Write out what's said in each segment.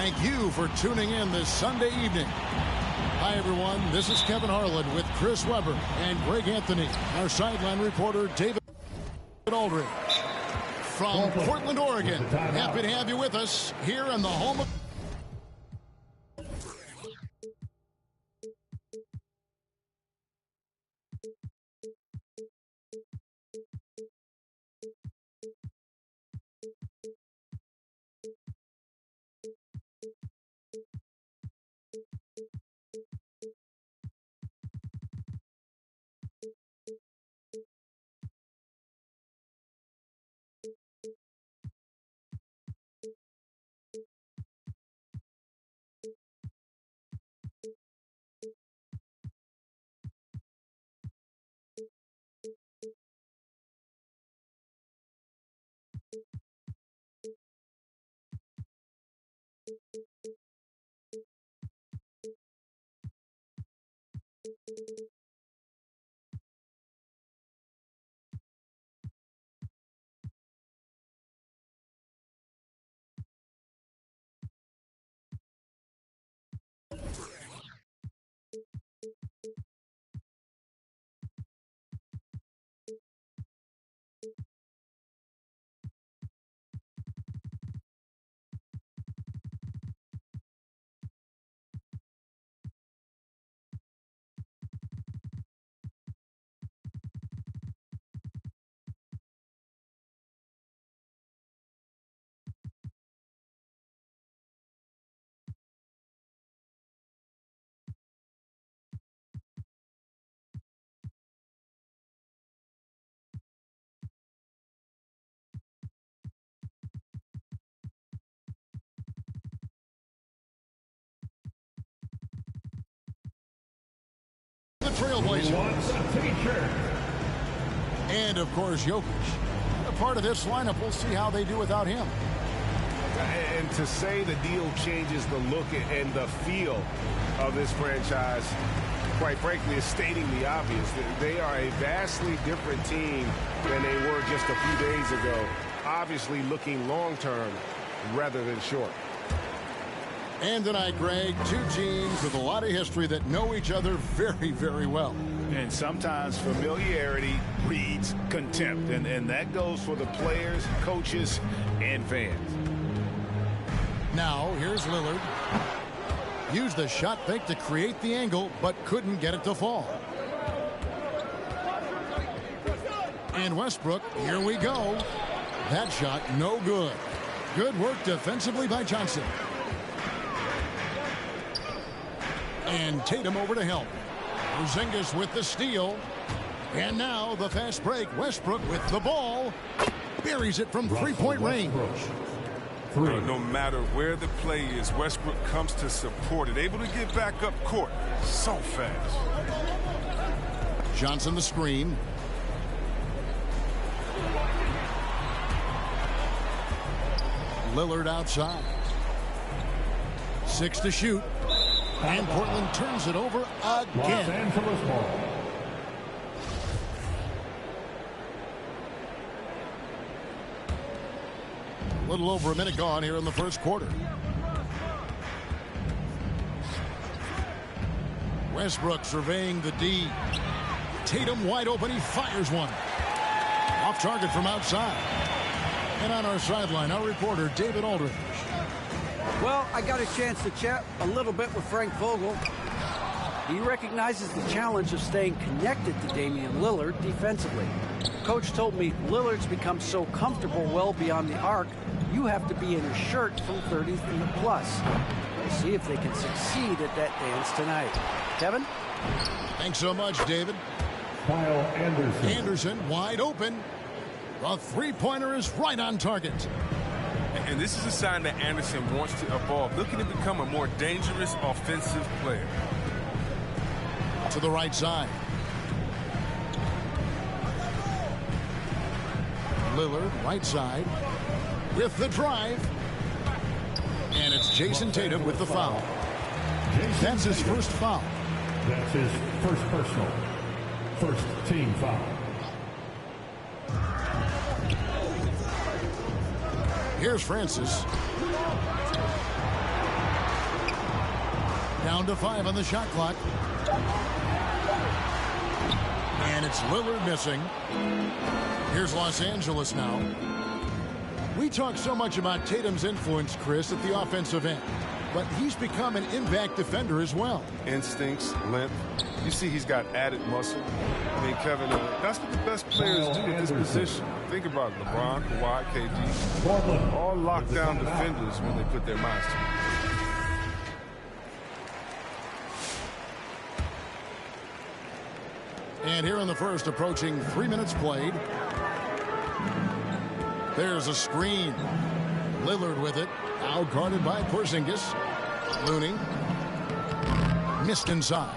Thank you for tuning in this Sunday evening. Hi, everyone. This is Kevin Harlan with Chris Webber and Greg Anthony. Our sideline reporter, David Aldridge. From Portland, Oregon. Happy to have you with us here in the home of... Trailblazers. And of course Jokic. A part of this lineup, we'll see how they do without him. And to say the deal changes the look and the feel of this franchise, quite frankly, is stating the obvious. They are a vastly different team than they were just a few days ago. Obviously looking long-term rather than short. And tonight, Greg, two teams with a lot of history that know each other very, very well. And sometimes familiarity breeds contempt. And that goes for the players, coaches, and fans. Now, here's Lillard. Used the shot fake to create the angle, but couldn't get it to fall. And Westbrook, here we go. That shot, no good. Good work defensively by Johnson. And Tatum over to help. Porzingis with the steal. And now the fast break. Westbrook with the ball. Buries it from three-point range. No matter where the play is, Westbrook comes to support it. Able to get back up court so fast. Johnson the screen. Lillard outside. 6 to shoot. And Portland turns it over again. Los Angeles ball. A little over a minute gone here in the first quarter. Westbrook surveying the D. Tatum wide open. He fires one. Off target from outside. And on our sideline, our reporter, David Aldridge. Well, I got a chance to chat a little bit with Frank Vogel. He recognizes the challenge of staying connected to Damian Lillard defensively. Coach told me Lillard's become so comfortable well beyond the arc, you have to be in a shirt from 30 feet plus. We'll see if they can succeed at that dance tonight. Kevin? Thanks so much, David. Kyle Anderson. Anderson wide open. The three-pointer is right on target. And this is a sign that Anderson wants to evolve, looking to become a more dangerous offensive player. To the right side. Lillard, right side, with the drive. And it's Jason Tatum with the foul. That's his first foul. That's his first personal. First team foul. Here's Francis. Down to 5 on the shot clock. And it's Lillard missing. Here's Los Angeles now. We talk so much about Tatum's influence, Chris, at the offensive end. But he's become an impact defender as well. Instincts, length. You see he's got added muscle. I mean, Kevin, that's what the best players do at this position. Think about it. LeBron, Kawhi, KD. All lockdown defenders when they put their minds to it. And here in the first, approaching 3 minutes played. There's a screen. Lillard with it. Now guarded by Porzingis. Looney. Missed inside.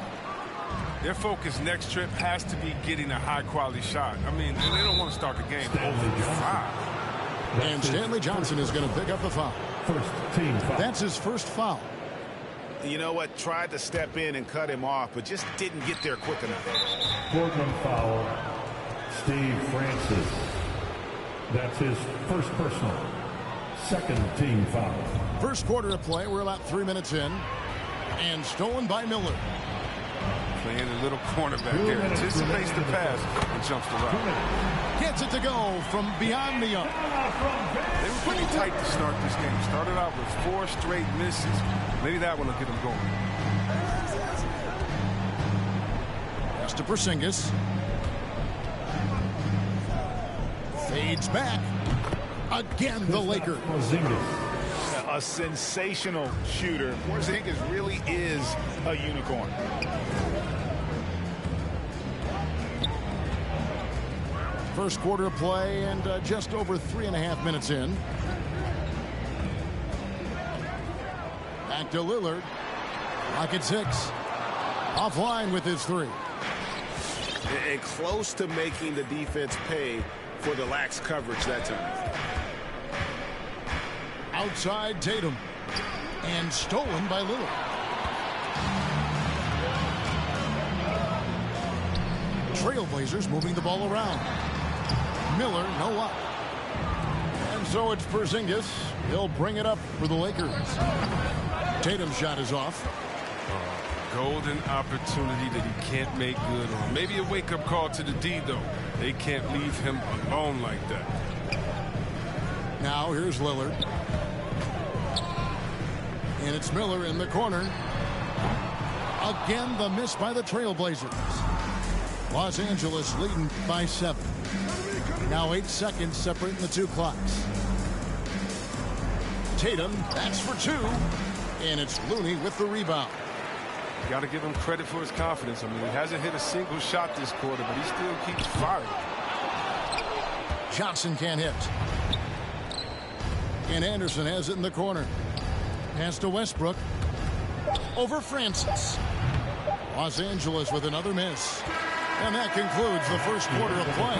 Their focus next trip has to be getting a high-quality shot. I mean, they don't want to start the game 0-5. And Stanley Johnson is going to pick up the foul. First team foul. That's his first foul. You know what? Tried to step in and cut him off, but just didn't get there quick enough. Portland foul. Steve Francis. That's his first personal. Second team foul. First quarter of play. We're about 3 minutes in. And stolen by Miller. Playing a little cornerback there. Anticipates the pass and jumps the route. Gets it to go from beyond the arc. They were pretty tight to start this game. Started out with 4 straight misses. Maybe that one will get them going. Pass to Porzingis. Fades back. Again, the Lakers. A sensational shooter. Porzingis really is a unicorn. First quarter of play and just over 3.5 minutes in. Back to Lillard. Rocket 6. Offline with his 3. And close to making the defense pay for the lax coverage that time. Outside Tatum. And stolen by Lillard. Trailblazers moving the ball around. Miller, no up. And so it's Porzingis. He'll bring it up for the Lakers. Tatum's shot is off. Golden opportunity that he can't make good on. Maybe a wake-up call to the D, though. They can't leave him alone like that. Now here's Lillard. And it's Miller in the corner. Again, the miss by the Trailblazers. Los Angeles leading by 7. Now 8 seconds separating the 2 clocks. Tatum, that's for 2. And it's Looney with the rebound. Got to give him credit for his confidence. I mean, he hasn't hit a single shot this quarter, but he still keeps firing. Johnson can't hit. And Anderson has it in the corner. Pass to Westbrook. Over Francis. Los Angeles with another miss. And that concludes the first quarter of play.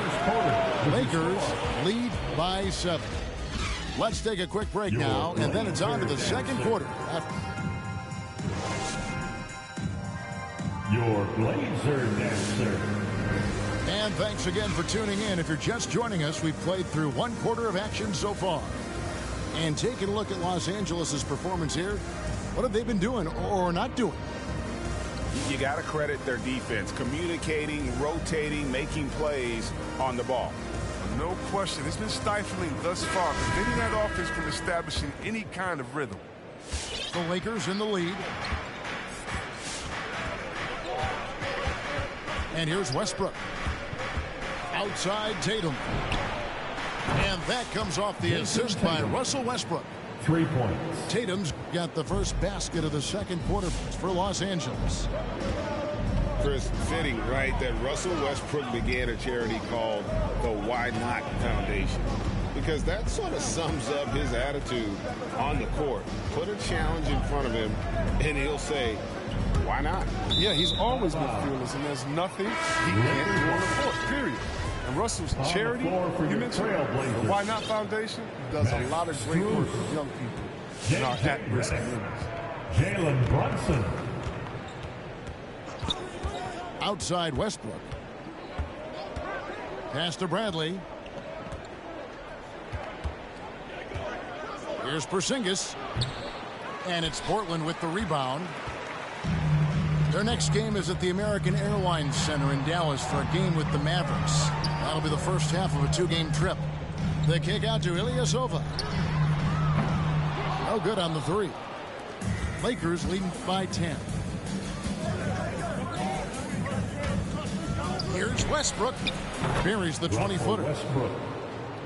Lakers lead by 7. Let's take a quick break now, and then it's on to the second quarter. Your Blazer Dancer. And thanks again for tuning in. If you're just joining us, we've played through 1 quarter of action so far. And taking a look at Los Angeles' performance here, what have they been doing or not doing? You got to credit their defense, communicating, rotating, making plays on the ball. No question. It's been stifling thus far, preventing that offense from establishing any kind of rhythm. The Lakers in the lead. And here's Westbrook. Outside Tatum. And that comes off the assist by Russell Westbrook. 3 points. Tatum's got the first basket of the second quarter for Los Angeles. Chris, fitting, right, that Russell Westbrook began a charity called the Why Not Foundation. Because that sort of sums up his attitude on the court. Put a challenge in front of him, and he'll say, why not? Yeah, he's always been fearless, and there's nothing he can't do on the court, period. And Russell's charity, you mentioned the Why Not Foundation, does a lot of great work with young people in our at-risk communities. Jalen Brunson. Outside Westbrook. Pass to Bradley. Here's Porzingis. And it's Portland with the rebound. Their next game is at the American Airlines Center in Dallas for a game with the Mavericks. That'll be the first half of a two-game trip. The kick out to Ilyasova. No good on the three. Lakers leading by 10. Here's Westbrook. Buries the 20-footer.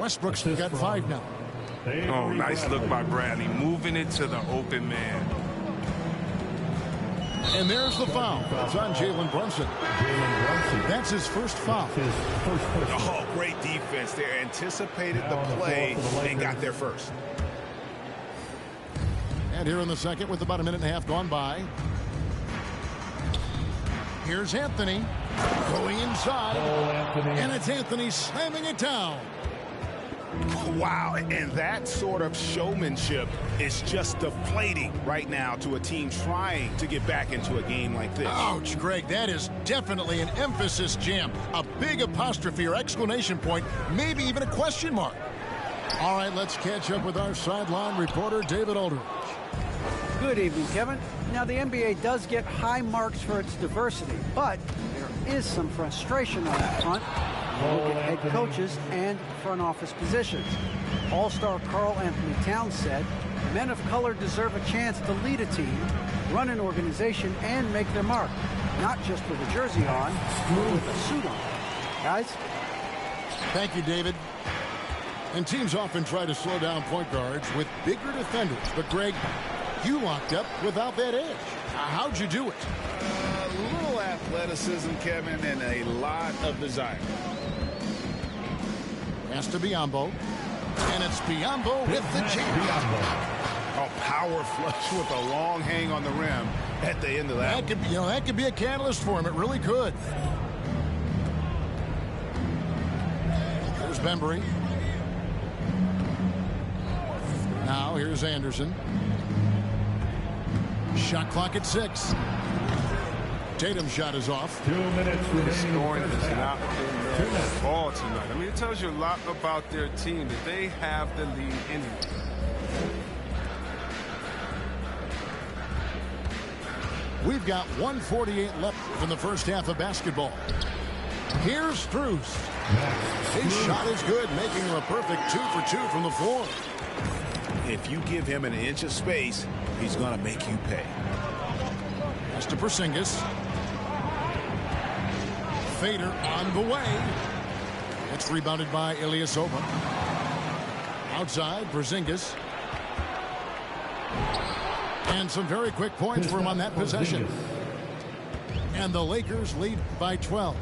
Westbrook's got 5 now. Oh, nice look by Bradley, moving it to the open man. And there's the foul. It's on Jalen Brunson. That's his first foul. Oh, great defense there. Anticipated the play and got there first. And here in the second with about a minute and a half gone by. Here's Anthony going inside. And it's Anthony slamming it down. Wow, and that sort of showmanship is just deflating right now to a team trying to get back into a game like this. Ouch, Greg, that is definitely an emphasis jam. A big apostrophe or exclamation point, maybe even a question mark. All right, let's catch up with our sideline reporter, David Aldridge. Good evening, Kevin. Now, the NBA does get high marks for its diversity, but there is some frustration on that front. Look at head coaches and front office positions. All-star Karl Anthony Towns said, men of color deserve a chance to lead a team, run an organization, and make their mark. Not just with a jersey on, but with a suit on. Guys? Thank you, David. And teams often try to slow down point guards with bigger defenders. But, Greg, you locked up without that edge. How'd you do it? A little athleticism, Kevin, and a lot of desire. Has to Biyombo. And it's Biyombo with the jam. A power flush with a long hang on the rim at the end of that. That could be a catalyst for him. It really could. There's Bembry. Now here's Anderson. Shot clock at 6. Tatum's shot is off. 2 minutes remaining. Scoring has not been their ball tonight. I mean, it tells you a lot about their team that they have the lead anyway. We've got 1:48 left in the first half of basketball. Here's Strus. His shot is good, making him a perfect 2 for 2 from the floor. If you give him an inch of space, he's going to make you pay. Pass to Porzingis. Fader on the way. It's rebounded by Ilyasova. Outside, Porzingis. And some very quick points for him on that possession. And the Lakers lead by 12.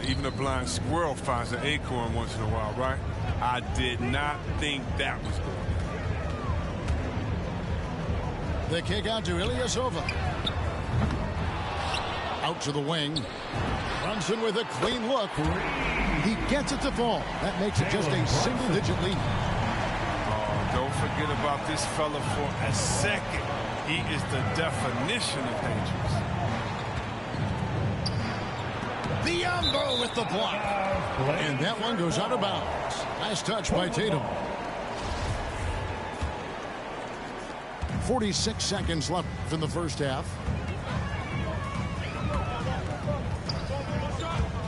Even a blind squirrel finds an acorn once in a while, right? I did not think that was going on. The kick out to Ilyasova. Out to the wing. Brunson with a clean look. He gets it to fall. That makes it just a single-digit lead. Oh, don't forget about this fella for a second. He is the definition of dangerous. Biyombo with the block. And that one goes out of bounds. Last touch by Tatum. 46 seconds left in the first half.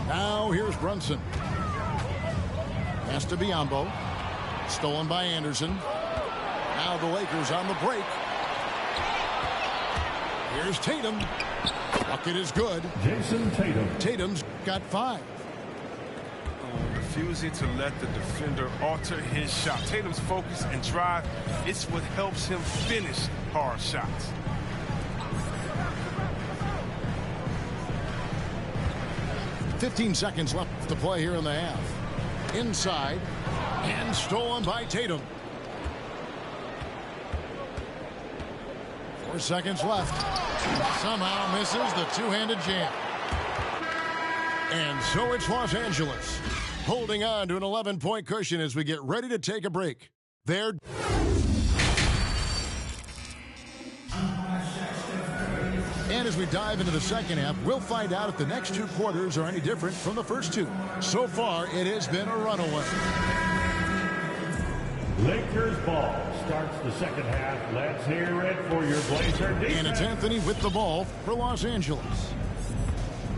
Now here's Brunson. Pass to Biyombo. Stolen by Anderson. Now the Lakers on the break. Here's Tatum. Bucket is good. Jason Tatum. Tatum's got 5. Refusing to let the defender alter his shot. Tatum's focus and drive, it's what helps him finish hard shots. $15 seconds left to play here in the half. Inside and stolen by Tatum. 4 seconds left. Somehow misses the two-handed jam. And so it's Los Angeles holding on to an 11-point cushion as we get ready to take a break. There. And as we dive into the second half, we'll find out if the next 2 quarters are any different from the first 2. So far, it has been a runaway. Lakers ball. starts the second half. Let's hear it for your Blazer defense. And it's Anthony with the ball for Los Angeles.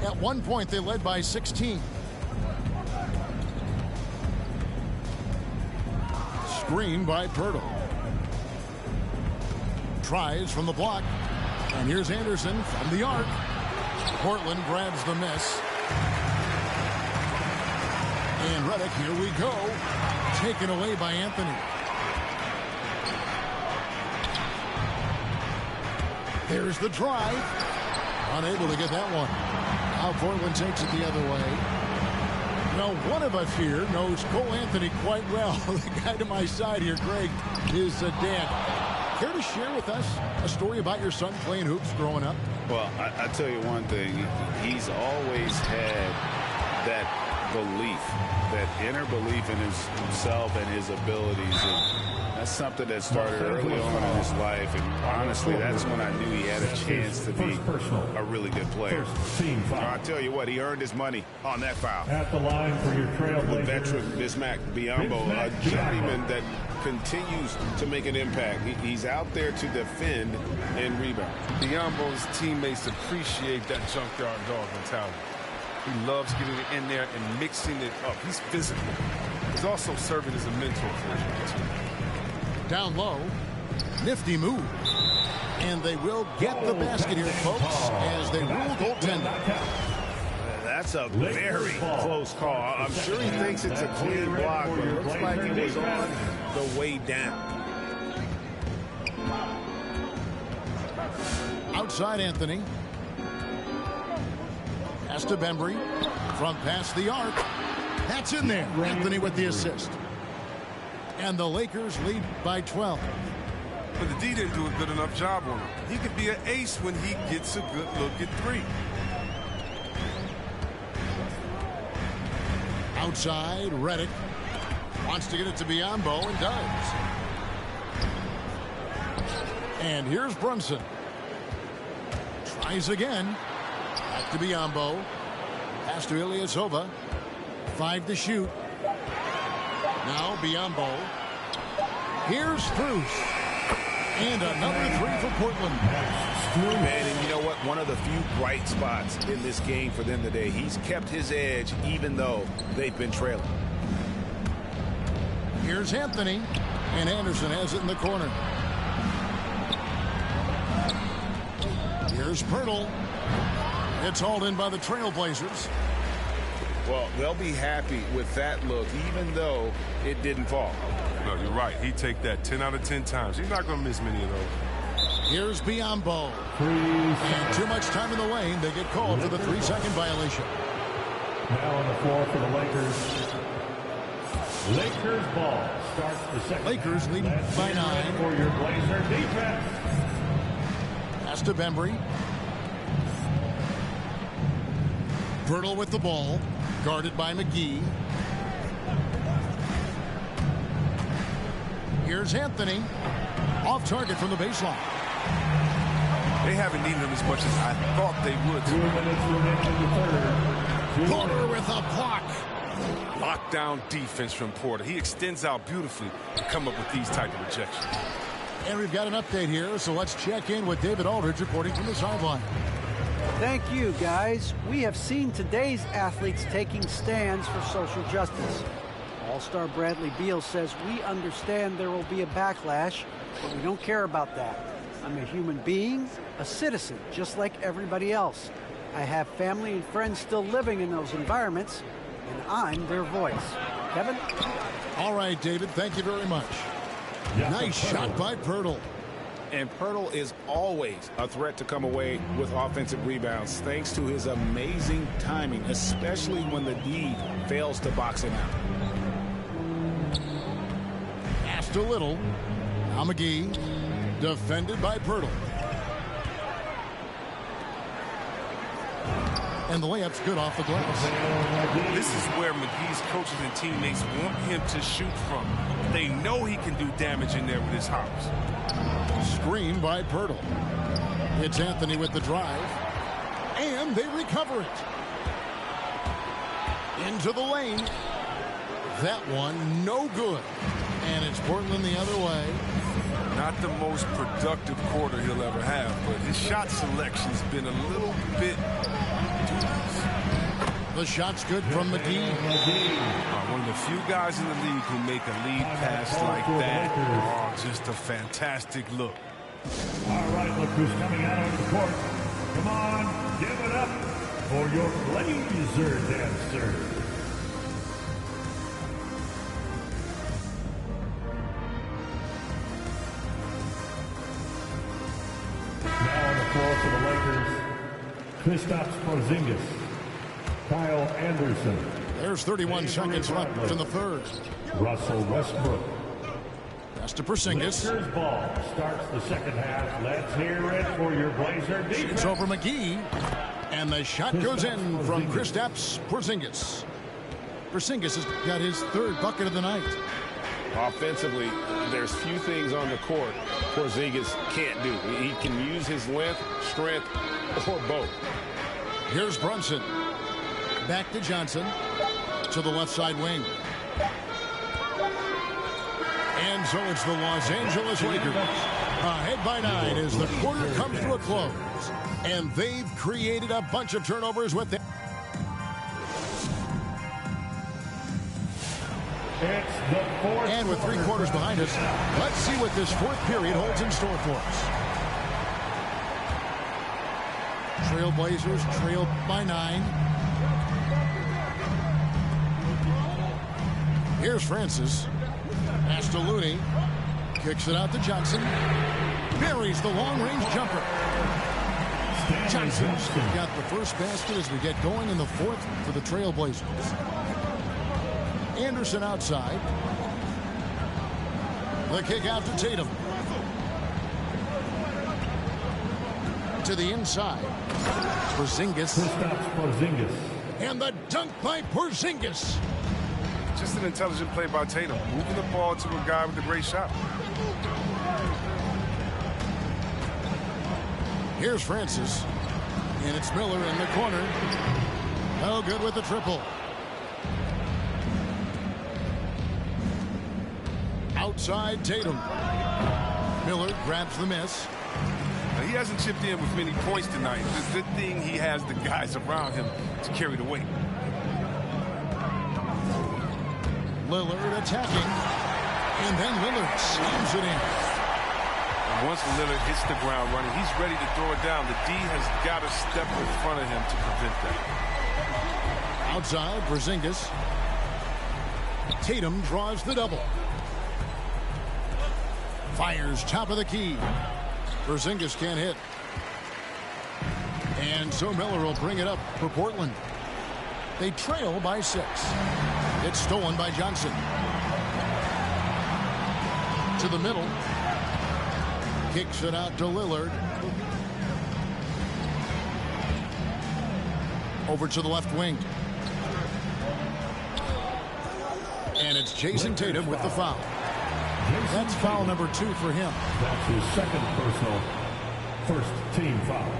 At one point, they led by 16. Screen by Pirtle. Tries from the block. And here's Anderson from the arc. Portland grabs the miss. And Reddick, here we go. Taken away by Anthony. There's the drive. Unable to get that one. Now Portland takes it the other way. Now, one of us here knows Cole Anthony quite well. The guy to my side here, Greg, is Dan. Care to share with us a story about your son playing hoops growing up? Well, I tell you one thing. He's always had that belief, that inner belief in himself and his abilities. And that's something that started early on in his life. And honestly, that's when I knew he had a chance to be a really good player. I'll tell you what, he earned his money on that foul. At the line for your Trailblazers. Veteran Bismack Biyombo, a journeyman that continues to make an impact. He's out there to defend and rebound. Biyombo's teammates appreciate that junkyard dog mentality. He loves getting it in there and mixing it up. He's physical. He's also serving as a mentor for his team. Down low. Nifty move. And they will get the basket here, folks, as they rule goaltending. That's a very close call. I'm sure he thinks it's a clean block, but it looks like he was on the way down. Outside Anthony. Pass to Bembry from past the arc. That's in there. Anthony with the assist. And the Lakers lead by 12. But the D didn't do a good enough job on him. He could be an ace when he gets a good look at three. Outside, Reddick wants to get it to Biyombo and does. And here's Brunson. Tries again. Back to Biyombo. Pass to Ilyasova. 5 to shoot. Now Biyombo. Here's Spruce. And another 3 for Portland. Man, and you know what? One of the few bright spots in this game for them today. He's kept his edge even though they've been trailing. Here's Anthony. And Anderson has it in the corner. Here's Pirtle. It's hauled in by the Trailblazers. Well, they'll be happy with that look, even though it didn't fall. No, you're right. He'd take that 10 out of 10 times. He's not going to miss many of those. Here's Biyombo. And too much time in the lane. They get called for the 3-second violation. Now on the floor for the Lakers. Lakers ball starts the second. Lakers lead by 9. For your Blazer defense. Pass to Bembry. Pirtle with the ball. Guarded by McGee. Here's Anthony. Off target from the baseline. They haven't needed him as much as I thought they would. 2 minutes remaining in the third. Porter with a block. Lockdown defense from Porter. He extends out beautifully to come up with these type of rejections. And we've got an update here, so let's check in with David Aldridge reporting from the sideline. Thank you, guys. We have seen today's athletes taking stands for social justice. All-star Bradley Beal says, we understand there will be a backlash, but we don't care about that. I'm a human being, a citizen, just like everybody else. I have family and friends still living in those environments, and I'm their voice. Kevin? All right, David, thank you very much. Nice shot by Pirtle. And Pirtle is always a threat to come away with offensive rebounds thanks to his amazing timing, especially when the D fails to box him out. Passed a little. Now McGee, defended by Pirtle. And the layup's good off the glass. This is where McGee's coaches and teammates want him to shoot from. They know he can do damage in there with his hops. Screen by Pirtle. It's Anthony with the drive. And they recover it. Into the lane. That one no good. And it's Portland the other way. Not the most productive quarter he'll ever have, but his shot selection's been a little bit dubious. The shot's good from McGee. One of the few guys in the league who make a lead pass like that. Oh, just a fantastic look. All right, look who's coming out on the court. Come on, give it up for your Blazer dancer. Now on the floor for the Lakers, Kristaps Porzingis, Kyle Anderson. There's 31 seconds left in the third. Russell Westbrook. Pass to Porzingis. Lakers ball starts the second half. Let's hear it for your Blazer defense. It's over McGee. And the shot goes in from Kristaps Porzingis. Porzingis has got his third bucket of the night. Offensively, there's few things on the court Porzingis can't do. He can use his length, strength, or both. Here's Brunson. Back to Johnson. To the left side wing. And so it's the Los Angeles Lakers. Ahead by 9 as the quarter comes to a close. And they've created a bunch of turnovers with them. It's the fourth. And with 3 quarters behind us, let's see what this fourth period holds in store for us. Trailblazers trail by 9. Here's Francis. Pass to Looney. Kicks it out to Johnson. Buries the long-range jumper. Johnson's got the first basket as we get going in the fourth for the Trailblazers. Anderson outside. The kick out to Tatum. To the inside. Porzingis. And the dunk by Porzingis. Just an intelligent play by Tatum, moving the ball to a guy with a great shot. Here's Francis. And it's Miller in the corner. No good with the triple. Outside Tatum. Miller grabs the miss. Now, he hasn't chipped in with many points tonight. The good thing he has the guys around him to carry the weight. Lillard attacking. And then Lillard slams it in. And once Lillard hits the ground running, he's ready to throw it down. The D has got to step in front of him to prevent that. Outside, Porzingis. Tatum draws the double. Fires top of the key. Porzingis can't hit. And so Miller will bring it up for Portland. They trail by 6. It's stolen by Johnson. To the middle. Kicks it out to Lillard. Over to the left wing. And it's Jason Tatum with the foul. That's foul number 2 for him. That's his second personal first team foul.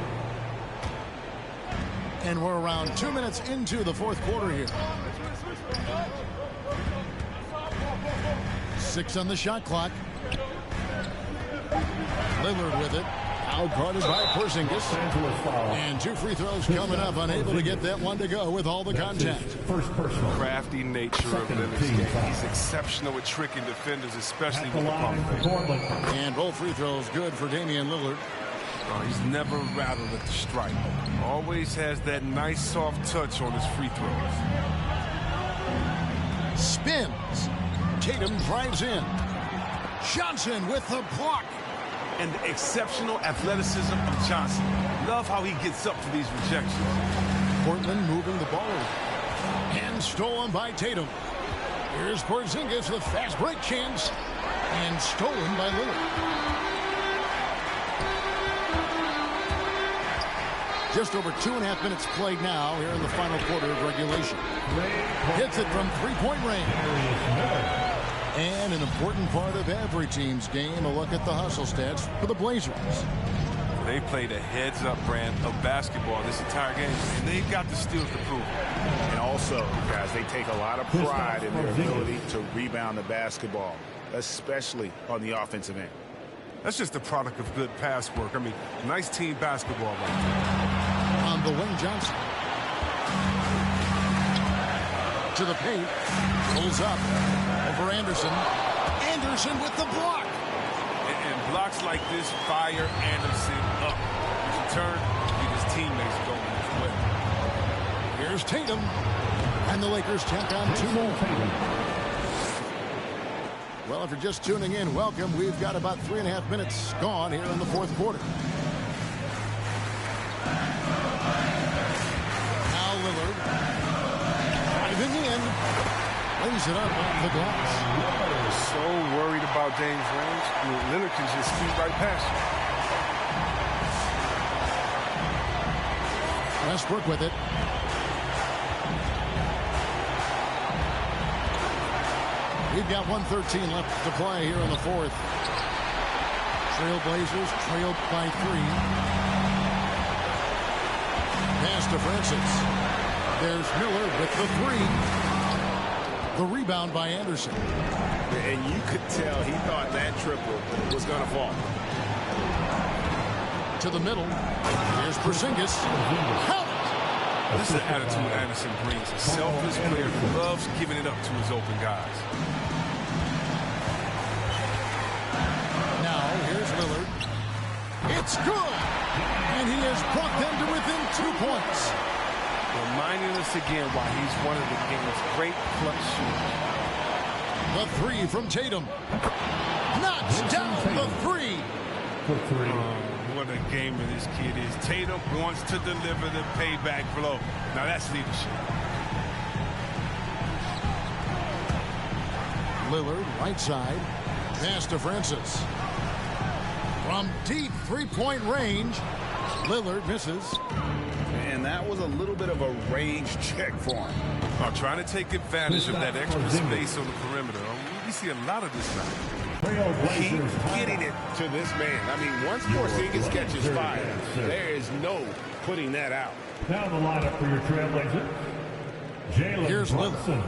And we're around 2 minutes into the fourth quarter here. 6 on the shot clock. Lillard with it. Outguarded by Porzingis. And 2 free throws coming up. Unable to get that one to go with all the contact. First personal. Crafty nature of Lillard's game. He's exceptional at tricking defenders, especially with the pump fake. And both free throws good for Damian Lillard. Oh, he's never rattled at the stripe. Always has that nice soft touch on his free throws. Spins. Tatum drives in. Johnson with the block. And the exceptional athleticism of Johnson. Love how he gets up for these rejections. Portland moving the ball. And stolen by Tatum. Here's Porzingis with fast break chance. And stolen by Lillard. Just over 2.5 minutes played now here in the final quarter of regulation. Hits it from three-point range. And an important part of every team's game, a look at the hustle stats for the Blazers. They played a heads-up brand of basketball this entire game, and they've got the steals to prove it. And also, guys, they take a lot of pride in their ability to rebound the basketball, especially on the offensive end. That's just a product of good pass work. I mean, nice team basketball right there. On the wing, Johnson. To the paint. Pulls up. Over Anderson. Anderson with the block. And blocks like this fire Anderson up. In turn, get his teammates going as well. Here's Tatum. And the Lakers tack on 2 more. Well, if you're just tuning in, welcome. We've got about 3.5 minutes gone here in the 4th quarter. Now Lillard. Driving in. Lays it up off the glass. So worried about James range. I mean, Lillard can just scoot right past you. Westbrook with it. We've got 1:13 left to play here in the 4th. Trailblazers trailed by 3. Pass to Francis. There's Miller with the 3. The rebound by Anderson. And you could tell he thought that triple was going to fall. To the middle. Here's Porzingis. Help! This is the attitude Anderson brings. A selfless player who loves giving it up to his open guys. Now, here's Lillard. It's good! And he has brought them to within 2 points. Reminding us again why he's one of the game's great clutch shooters. The 3 from Tatum. Knocks down the 3. For 3. What a gamer this kid is. Tatum wants to deliver the payback blow. Now that's leadership. Lillard, right side. Pass to Francis. From deep 3-point range, Lillard misses. And that was a little bit of a range check for him. Trying to take advantage of that extra space on the perimeter. We see a lot of this now. Keep getting it to this man. I mean, once Porzingis catches fire, there is no putting that out. Now the lineup for your Trailblazers. Here's Jalen Brunson.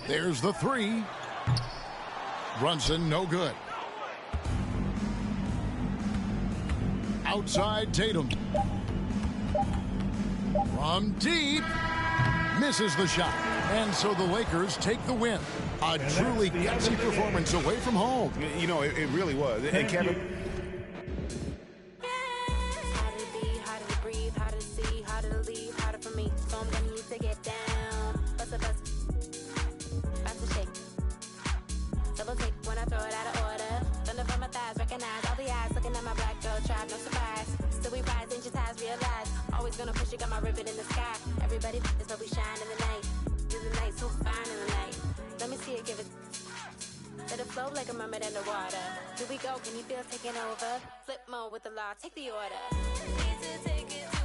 There's the 3. Brunson, no good. Outside Tatum. From deep. Misses the shot. And so the Lakers take the win. A truly gutsy performance away from home. You know, it really was. And Kevin, Harder to be, harder to breathe, harder to see, harder to leave, harder for me. So I'm gonna need to get down. Bust a bust. About to shake. Double take when I throw it out of order. Thunder from my thighs, recognize all the eyes looking at my black girl tribe, no surprise. Still we rise, digitize, realize. Always gonna push it, got my ribbon in the sky. Everybody is where we shine in the night. Do the night so fine in the night. Let me see it, give it. Let it flow like a mermaid underwater. Here we go, can you feel taking over? Flip mode with the law, take the order. Need to take it to